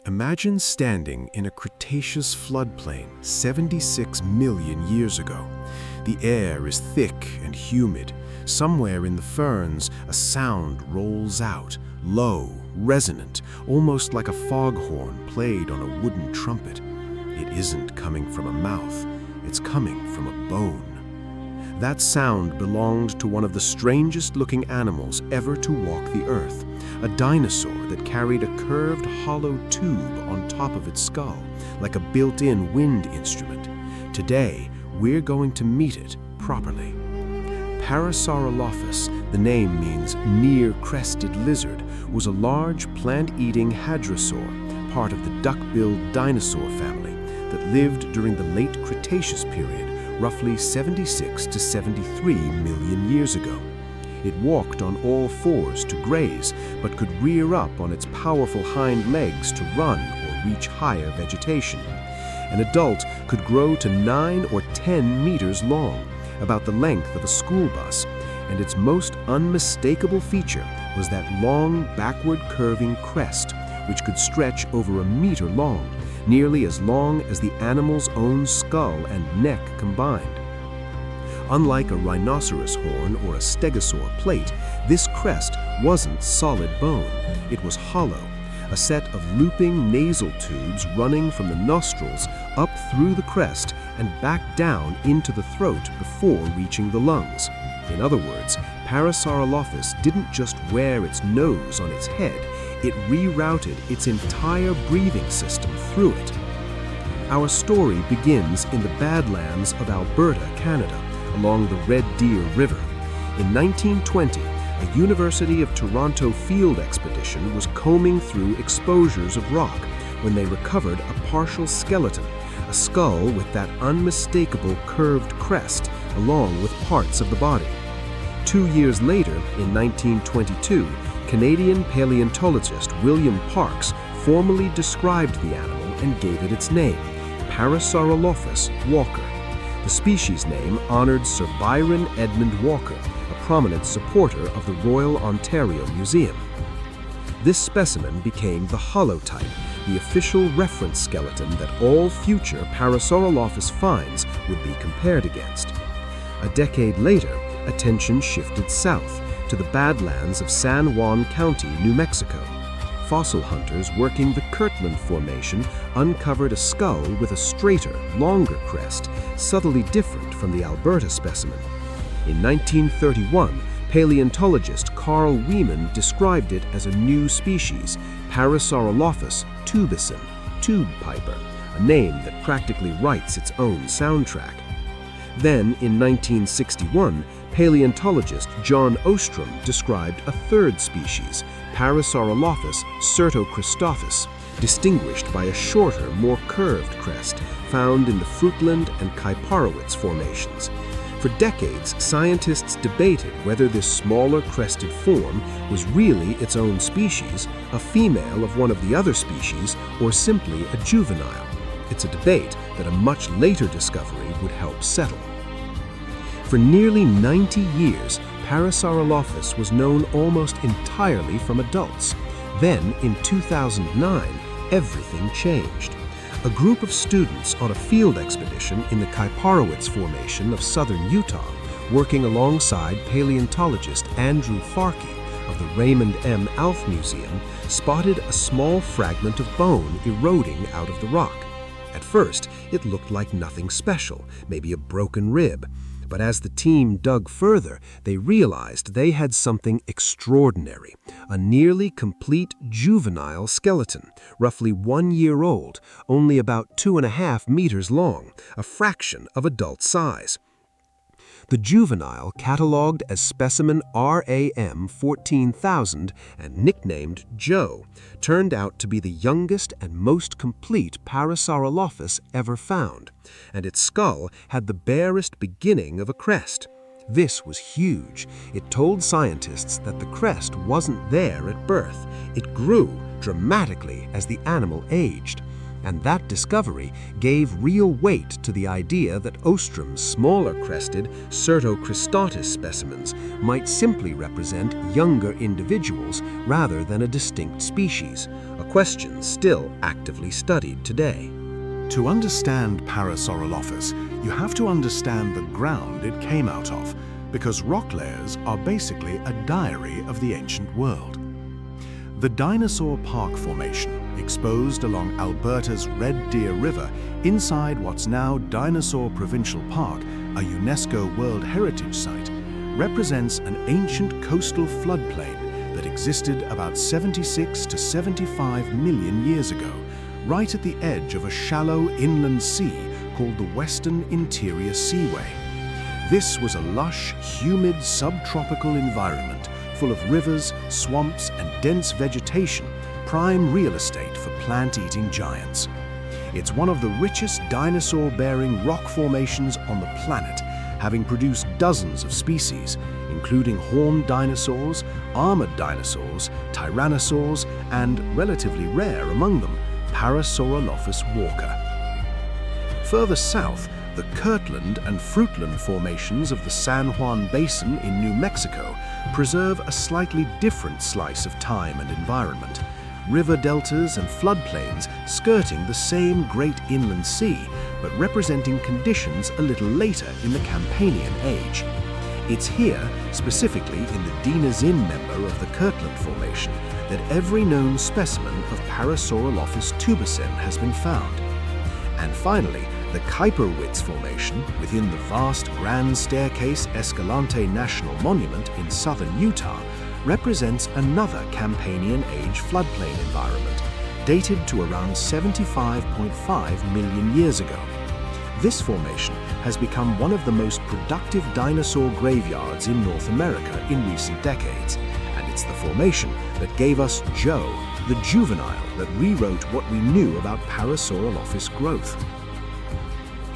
Imagine standing in a Cretaceous floodplain 76 million years ago. The air is thick and humid. Somewhere in the ferns, a sound rolls out, low, resonant, almost like a foghorn played on a wooden trumpet. It isn't coming from a mouth, it's coming from a bone. That sound belonged to one of the strangest-looking animals ever to walk the earth, a dinosaur that carried a curved, hollow tube on top of its skull, like a built-in wind instrument. Today, we're going to meet it properly. Parasaurolophus, the name means near-crested lizard, was a large plant-eating hadrosaur, part of the duck-billed dinosaur family, that lived during the Late Cretaceous period, roughly 76 to 73 million years ago. It walked on all fours to graze, but could rear up on its powerful hind legs to run or reach higher vegetation. An adult could grow to 9 or 10 meters long, about the length of a school bus, and its most unmistakable feature was that long, backward curving crest, which could stretch over a meter long, nearly as long as the animal's own skull and neck combined. Unlike a rhinoceros horn or a stegosaur plate, this crest wasn't solid bone. It was hollow, a set of looping nasal tubes running from the nostrils up through the crest and back down into the throat before reaching the lungs. In other words, Parasaurolophus didn't just wear its nose on its head, it rerouted its entire breathing system through it. Our story begins in the Badlands of Alberta, Canada, along the Red Deer River. In 1920, a University of Toronto field expedition was combing through exposures of rock when they recovered a partial skeleton, a skull with that unmistakable curved crest, along with parts of the body. 2 years later, in 1922, Canadian paleontologist William Parkes formally described the animal and gave it its name, Parasaurolophus walker. The species name honored Sir Byron Edmund Walker, a prominent supporter of the Royal Ontario Museum. This specimen became the holotype, the official reference skeleton that all future Parasaurolophus finds would be compared against. A decade later, attention shifted south to the Badlands of San Juan County, New Mexico. Fossil hunters working the Kirtland Formation uncovered a skull with a straighter, longer crest, subtly different from the Alberta specimen. In 1931, paleontologist Carl Wieman described it as a new species, Parasaurolophus tubicin, tube piper, a name that practically writes its own soundtrack. Then, in 1961, paleontologist John Ostrom described a third species, Parasaurolophus certocristophus, distinguished by a shorter, more curved crest found in the Fruitland and Kaiparowitz formations. For decades, scientists debated whether this smaller crested form was really its own species, a female of one of the other species, or simply a juvenile. It's a debate that a much later discovery would help settle. For nearly 90 years, Parasaurolophus was known almost entirely from adults. Then, in 2009, everything changed. A group of students on a field expedition in the Kaiparowitz Formation of southern Utah, working alongside paleontologist Andrew Farkey of the Raymond M. Alf Museum, spotted a small fragment of bone eroding out of the rock. At first, it looked like nothing special, maybe a broken rib. But as the team dug further, they realized they had something extraordinary, a nearly complete juvenile skeleton, roughly 1 year old, only about 2.5 meters long, a fraction of adult size. The juvenile, catalogued as specimen RAM 14,000 and nicknamed Joe, turned out to be the youngest and most complete Parasaurolophus ever found, and its skull had the barest beginning of a crest. This was huge. It told scientists that the crest wasn't there at birth. It grew dramatically as the animal aged. And that discovery gave real weight to the idea that Ostrom's smaller-crested certocristophus specimens might simply represent younger individuals rather than a distinct species, a questions still actively studied today. To understand Parasaurolophus, you have to understand the ground it came out of, because rock layers are basically a diary of the ancient world. The Dinosaur Park Formation, exposed along Alberta's Red Deer River inside what's now Dinosaur Provincial Park, a UNESCO World Heritage Site, represents an ancient coastal floodplain that existed about 76 to 75 million years ago, right at the edge of a shallow inland sea called the Western Interior Seaway. This was a lush, humid subtropical environment full of rivers, swamps, and dense vegetation, prime real estate for plant-eating giants. It's one of the richest dinosaur-bearing rock formations on the planet, having produced dozens of species, including horned dinosaurs, armored dinosaurs, tyrannosaurs, and, relatively rare among them, Parasaurolophus walker. Further south, the Kirtland and Fruitland formations of the San Juan Basin in New Mexico preserve a slightly different slice of time and environment. River deltas and floodplains skirting the same great inland sea, but representing conditions a little later in the Campanian age. It's here, specifically in the Dinazin member of the Kirtland Formation, that every known specimen of Parasaurolophus tubicen has been found. And finally, the Kuiperwitz Formation within the vast Grand Staircase Escalante National Monument in southern Utah represents another Campanian age floodplain environment, dated to around 75.5 million years ago. This formation has become one of the most productive dinosaur graveyards in North America in recent decades, and it's the formation that gave us Joe, the juvenile that rewrote what we knew about Parasaurolophus growth.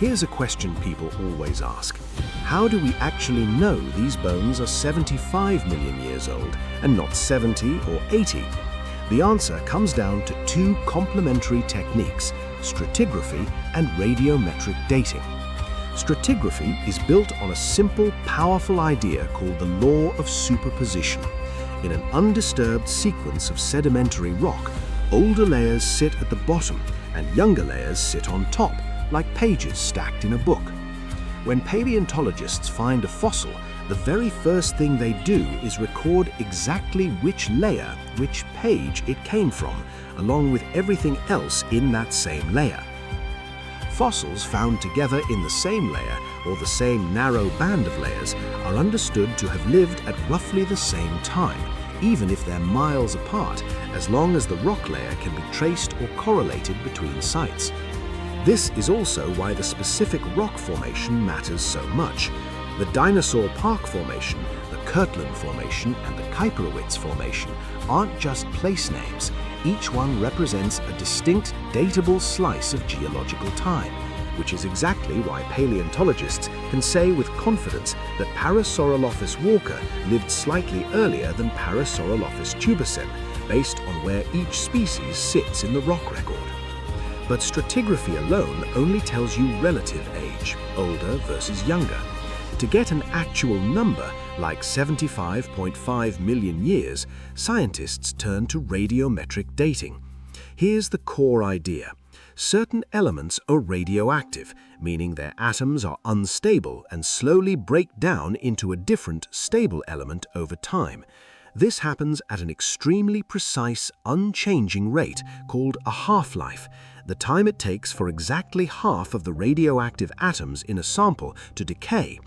Here's a question people always ask. How do we actually know these bones are 75 million years old and not 70 or 80? The answer comes down to two complementary techniques, stratigraphy and radiometric dating. Stratigraphy is built on a simple, powerful idea called the law of superposition. In an undisturbed sequence of sedimentary rock, older layers sit at the bottom and younger layers sit on top, like pages stacked in a book. When paleontologists find a fossil, the very first thing they do is record exactly which layer, which page it came from, along with everything else in that same layer. Fossils found together in the same layer, or the same narrow band of layers, are understood to have lived at roughly the same time, even if they're miles apart, as long as the rock layer can be traced or correlated between sites. This is also why the specific rock formation matters so much. The Dinosaur Park Formation, the Kirtland Formation, and the Kuiperwitz Formation aren't just place names. Each one represents a distinct, datable slice of geological time, which is exactly why paleontologists can say with confidence that Parasaurolophus walker lived slightly earlier than Parasaurolophus tubicen, based on where each species sits in the rock record. But stratigraphy alone only tells you relative age, older versus younger. To get an actual number, like 75.5 million years, scientists turn to radiometric dating. Here's the core idea. Certain elements are radioactive, meaning their atoms are unstable and slowly break down into a different, stable element over time. This happens at an extremely precise, unchanging rate called a half-life, the time it takes for exactly half of the radioactive atoms in a sample to decay.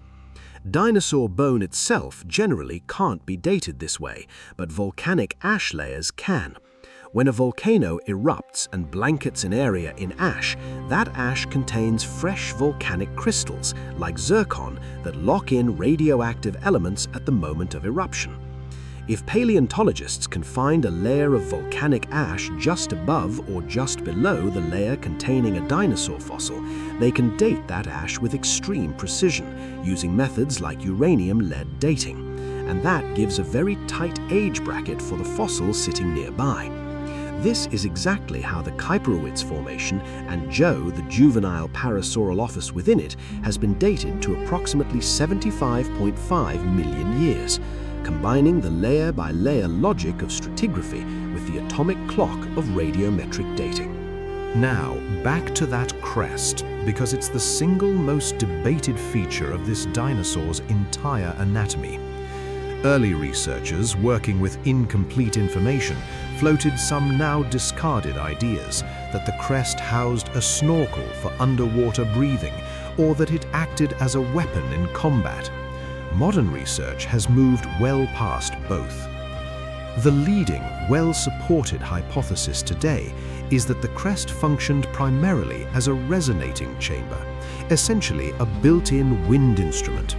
Dinosaur bone itself generally can't be dated this way, but volcanic ash layers can. When a volcano erupts and blankets an area in ash, that ash contains fresh volcanic crystals, like zircon, that lock in radioactive elements at the moment of eruption. If paleontologists can find a layer of volcanic ash just above or just below the layer containing a dinosaur fossil, they can date that ash with extreme precision, using methods like uranium-lead dating. And that gives a very tight age bracket for the fossil sitting nearby. This is exactly how the Kuiperwitz Formation and Joe, the juvenile Parasaurolophus within it, has been dated to approximately 75.5 million years. Combining the layer-by-layer logic of stratigraphy with the atomic clock of radiometric dating. Now, back to that crest, because it's the single most debated feature of this dinosaur's entire anatomy. Early researchers, working with incomplete information, floated some now discarded ideas that the crest housed a snorkel for underwater breathing, or that it acted as a weapon in combat. Modern research has moved well past both. The leading, well-supported hypothesis today is that the crest functioned primarily as a resonating chamber, essentially a built-in wind instrument.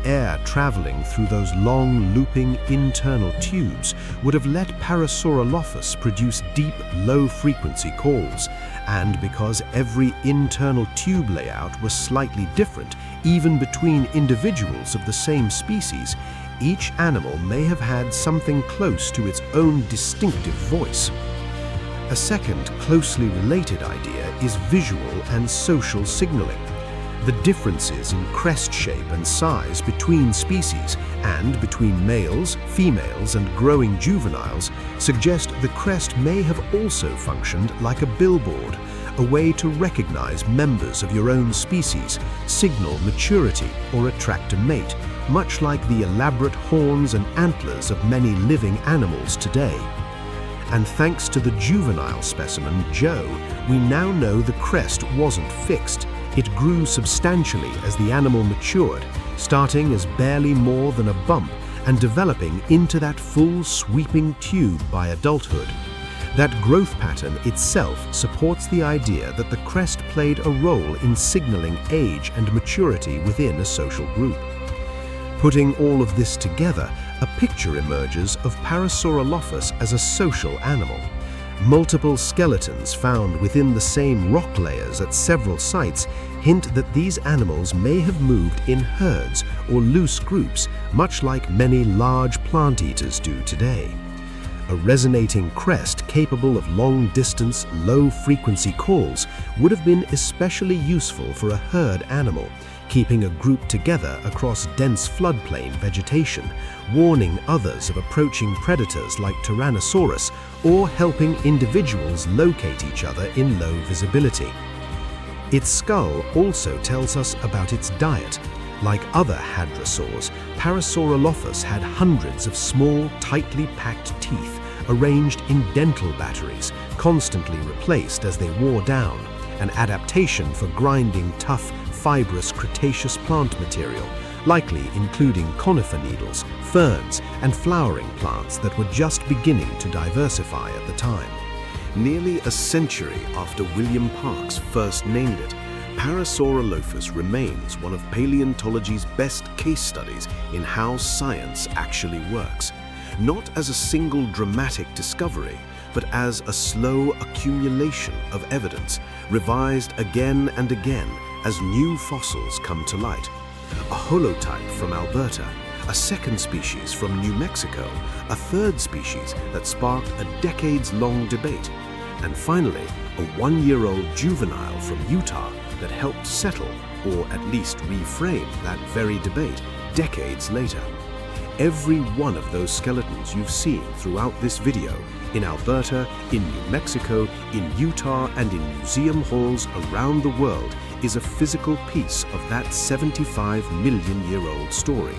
Air traveling through those long, looping internal tubes would have let Parasaurolophus produce deep, low-frequency calls, and because every internal tube layout was slightly different, even between individuals of the same species, each animal may have had something close to its own distinctive voice. A second closely related idea is visual and social signaling. The differences in crest shape and size between species and between males, females, and growing juveniles suggest the crest may have also functioned like a billboard, a way to recognize members of your own species, signal maturity, or attract a mate, much like the elaborate horns and antlers of many living animals today. And thanks to the juvenile specimen, Joe, we now know the crest wasn't fixed. It grew substantially as the animal matured, starting as barely more than a bump and developing into that full sweeping tube by adulthood. That growth pattern itself supports the idea that the crest played a role in signaling age and maturity within a social group. Putting all of this together, a picture emerges of Parasaurolophus as a social animal. Multiple skeletons found within the same rock layers at several sites hint that these animals may have moved in herds or loose groups, much like many large plant eaters do today. A resonating crest capable of long-distance, low-frequency calls would have been especially useful for a herd animal, keeping a group together across dense floodplain vegetation, warning others of approaching predators like Tyrannosaurus, or helping individuals locate each other in low visibility. Its skull also tells us about its diet. Like other hadrosaurs, Parasaurolophus had hundreds of small, tightly packed teeth arranged in dental batteries, constantly replaced as they wore down, an adaptation for grinding tough, fibrous Cretaceous plant material, likely including conifer needles, ferns, and flowering plants that were just beginning to diversify at the time. Nearly a century after William Parkes first named it, Parasaurolophus remains one of paleontology's best case studies in how science actually works, not as a single dramatic discovery, but as a slow accumulation of evidence, revised again and again as new fossils come to light. A holotype from Alberta, a second species from New Mexico, a third species that sparked a decades-long debate, and finally, a one-year-old juvenile from Utah that helped settle, or at least reframe, that very debate decades later. Every one of those skeletons you've seen throughout this video, in Alberta, in New Mexico, in Utah, and in museum halls around the world, is a physical piece of that 75-million-year-old story,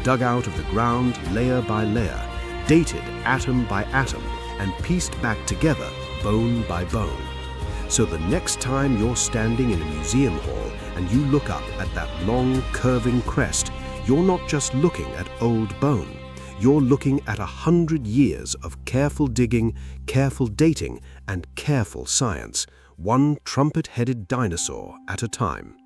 dug out of the ground layer by layer, dated atom by atom, and pieced back together bone by bone. So the next time you're standing in a museum hall and you look up at that long, curving crest, you're not just looking at old bone. You're looking at 100 years of careful digging, careful dating, and careful science, one trumpet-headed dinosaur at a time.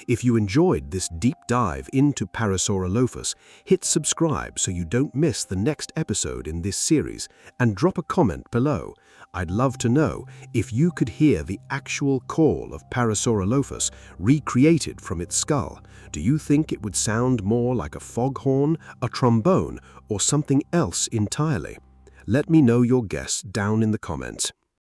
If you enjoyed this deep dive into Parasaurolophus, hit subscribe so you don't miss the next episode in this series, and drop a comment below. I'd love to know if you could hear the actual call of Parasaurolophus recreated from its skull. Do you think it would sound more like a foghorn, a trombone, or something else entirely? Let me know your guess down in the comments.